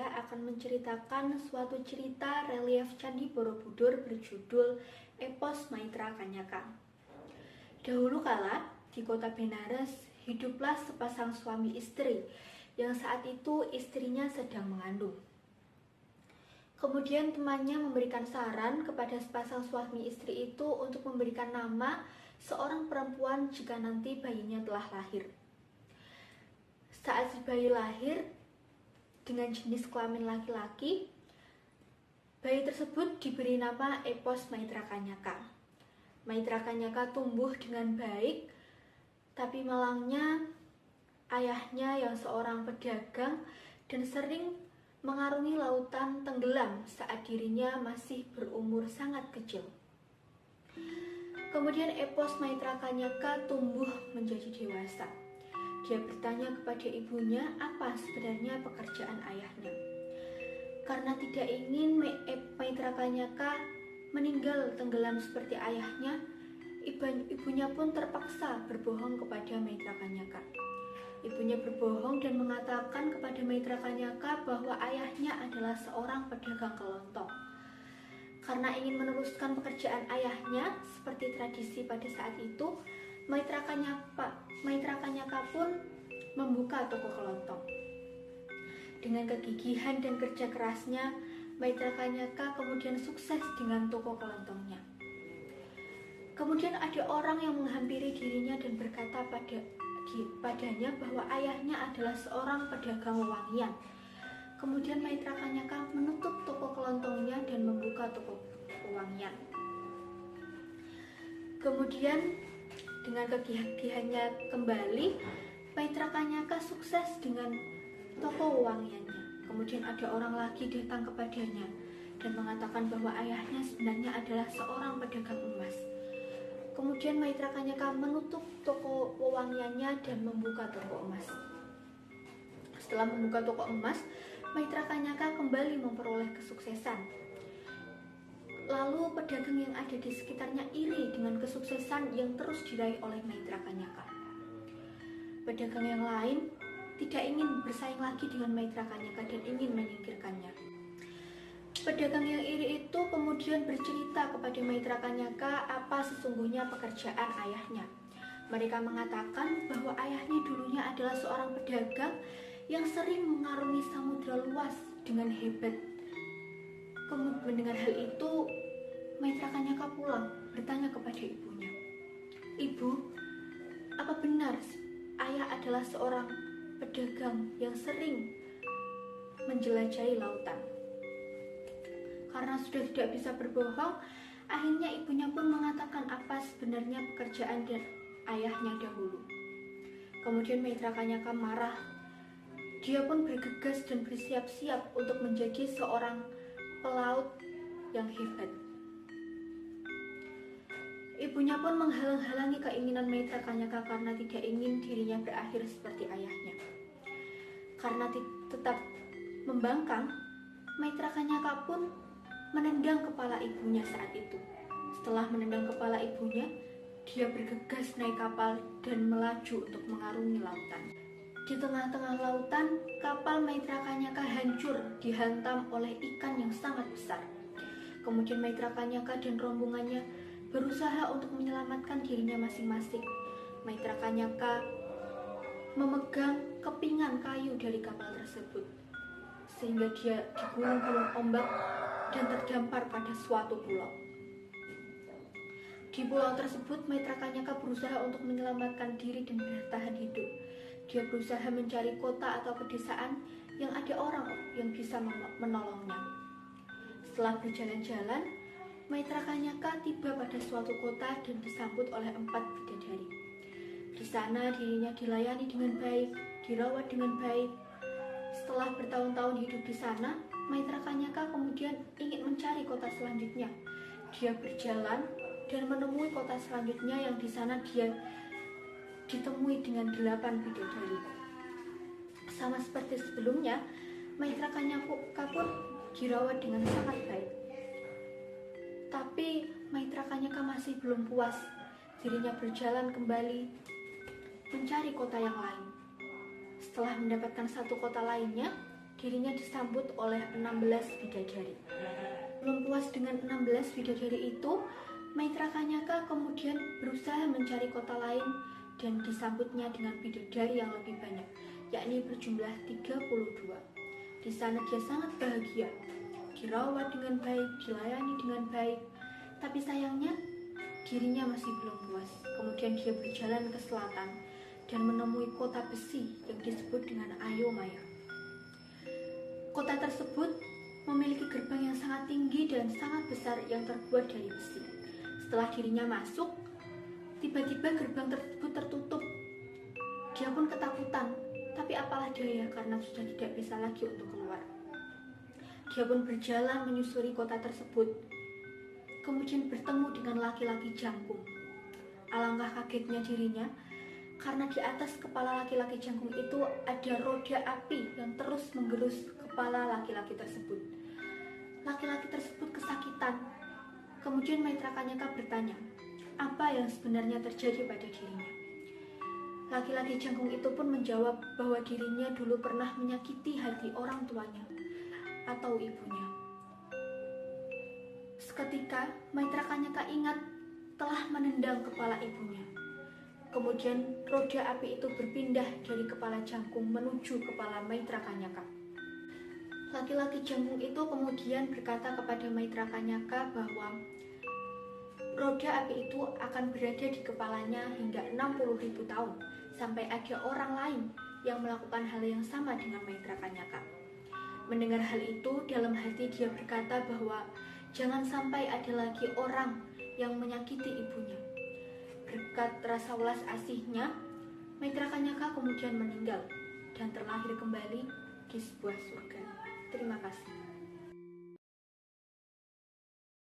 saya akan menceritakan suatu cerita relief Candi Borobudur berjudul Epos Maitra Kanyaka. Dahulu kala, di kota Benares, hiduplah sepasang suami istri yang saat itu istrinya sedang mengandung. Kemudian temannya memberikan saran kepada sepasang suami istri itu untuk memberikan nama seorang perempuan jika nanti bayinya telah lahir. Saat si bayi lahir dengan jenis kelamin laki-laki, bayi tersebut diberi nama Epos Maitra Kanyaka. Maitra Kanyaka tumbuh dengan baik, tapi malangnya ayahnya yang seorang pedagang dan sering mengarungi lautan tenggelam saat dirinya masih berumur sangat kecil. Kemudian Epos Maitra Kanyaka tumbuh menjadi dewasa. Dia bertanya kepada ibunya apa sebenarnya pekerjaan ayahnya. Karena tidak ingin Maitra Kanyaka meninggal tenggelam seperti ayahnya, ibunya pun terpaksa berbohong kepada Maitra Kanyaka. Ibunya berbohong dan mengatakan kepada Maitra Kanyaka bahwa ayahnya adalah seorang pedagang kelontong. Karena ingin meneruskan pekerjaan ayahnya seperti tradisi pada saat itu, Maitra Kanyaka pun membuka toko kelontong. Dengan kegigihan dan kerja kerasnya, Maitra Kanyaka kemudian sukses dengan toko kelontongnya. Kemudian ada orang yang menghampiri dirinya dan berkata padanya bahwa ayahnya adalah seorang pedagang wewangian. Kemudian Maitra Kanyaka menutup toko kelontongnya dan membuka toko wewangian. Kemudian dengan kegigihannya kembali, Maitra Kanyaka sukses dengan toko wewangiannya. Kemudian ada orang lagi datang kepadanya dan mengatakan bahwa ayahnya sebenarnya adalah seorang pedagang emas. Kemudian Maitra Kanyaka menutup toko wewangiannya dan membuka toko emas. Setelah membuka toko emas, Maitra Kanyaka kembali memperoleh kesuksesan. Lalu pedagang yang ada di sekitarnya iri dengan kesuksesan yang terus diraih oleh Maitra Kanyaka. Pedagang yang lain tidak ingin bersaing lagi dengan Maitra Kanyaka dan ingin menyingkirkannya. Pedagang yang iri itu kemudian bercerita kepada Maitra Kanyaka apa sesungguhnya pekerjaan ayahnya. Mereka mengatakan bahwa ayahnya dulunya adalah seorang pedagang yang sering mengarungi samudera luas dengan hebat. Kemudian mendengar hal itu, Maitra Kanyaka pulang bertanya kepada ibunya, "Ibu, apa benar ayah adalah seorang pedagang yang sering menjelajahi lautan?" Karena sudah tidak bisa berbohong, akhirnya ibunya pun mengatakan apa sebenarnya pekerjaan ayahnya dahulu. Kemudian Maitra Kanyaka marah. Dia pun bergegas dan bersiap-siap untuk menjadi seorang pelaut yang hebat. Ibunya pun menghalang-halangi keinginan Maitra Kanyaka karena tidak ingin dirinya berakhir seperti ayahnya. Karena tetap membangkang, Maitra Kanyaka pun menendang kepala ibunya saat itu. Setelah menendang kepala ibunya, dia bergegas naik kapal dan melaju untuk mengarungi lautan. Di tengah-tengah lautan, kapal Maitra Kanyaka hancur dihantam oleh ikan yang sangat besar. Kemudian Maitra Kanyaka dan rombongannya berusaha untuk menyelamatkan dirinya masing-masing. Maitra Kanyaka memegang kepingan kayu dari kapal tersebut, sehingga dia digulung-gulung ombak dan terdampar pada suatu pulau. Di pulau tersebut, Maitra Kanyaka berusaha untuk menyelamatkan diri dan bertahan hidup. Dia berusaha mencari kota atau pedesaan yang ada orang yang bisa menolongnya. Setelah berjalan-jalan, Maitra Kanyaka tiba pada suatu kota dan disambut oleh 4 bidadari. Di sana dirinya dilayani dengan baik, dirawat dengan baik. Setelah bertahun-tahun hidup di sana, Maitra Kanyaka kemudian ingin mencari kota selanjutnya. Dia berjalan dan menemui kota selanjutnya yang di sana dia ditemui dengan 8 bidadari. Sama seperti sebelumnya, Maitra Kanyaka pun dirawat dengan sangat baik. Tapi Maitra Kanyaka masih belum puas. Dirinya berjalan kembali mencari kota yang lain. Setelah mendapatkan satu kota lainnya, dirinya disambut oleh 16 bidadari. Belum puas dengan 16 bidadari itu, Maitrakanyaka kemudian berusaha mencari kota lain dan disambutnya dengan bidadari yang lebih banyak, yakni berjumlah 32. Di sana dia sangat bahagia, dirawat dengan baik, dilayani dengan baik, tapi sayangnya dirinya masih belum puas. Kemudian dia berjalan ke selatan dan menemui kota besi yang disebut dengan Ayomaya. Kota tersebut memiliki gerbang yang sangat tinggi dan sangat besar yang terbuat dari besi. Setelah dirinya masuk, tiba-tiba gerbang tersebut tertutup. Dia pun ketakutan, tapi apalah daya karena sudah tidak bisa lagi untuk keluar. Dia pun berjalan menyusuri kota tersebut, kemudian bertemu dengan laki-laki jangkung. Alangkah kagetnya dirinya, karena di atas kepala laki-laki jangkung itu ada roda api yang terus menggerus kepala laki-laki tersebut. Laki-laki tersebut kesakitan. Kemudian Maitrakanyaka bertanya, apa yang sebenarnya terjadi pada dirinya. Laki-laki jangkung itu pun menjawab bahwa dirinya dulu pernah menyakiti hati orang tuanya atau ibunya. Seketika Maitrakanyaka ingat telah menendang kepala ibunya. Kemudian roda api itu berpindah dari kepala jangkung menuju kepala Maitrakanyaka. Laki-laki jangkung itu kemudian berkata kepada Maitrakanyaka bahwa roda api itu akan berada di kepalanya hingga 60.000 tahun, sampai ada orang lain yang melakukan hal yang sama dengan Maitrakanyaka. Mendengar hal itu, dalam hati dia berkata bahwa jangan sampai ada lagi orang yang menyakiti ibunya. Berkat rasa welas asihnya, Maitrakanyaka kemudian meninggal dan terlahir kembali di sebuah surga. Terima kasih.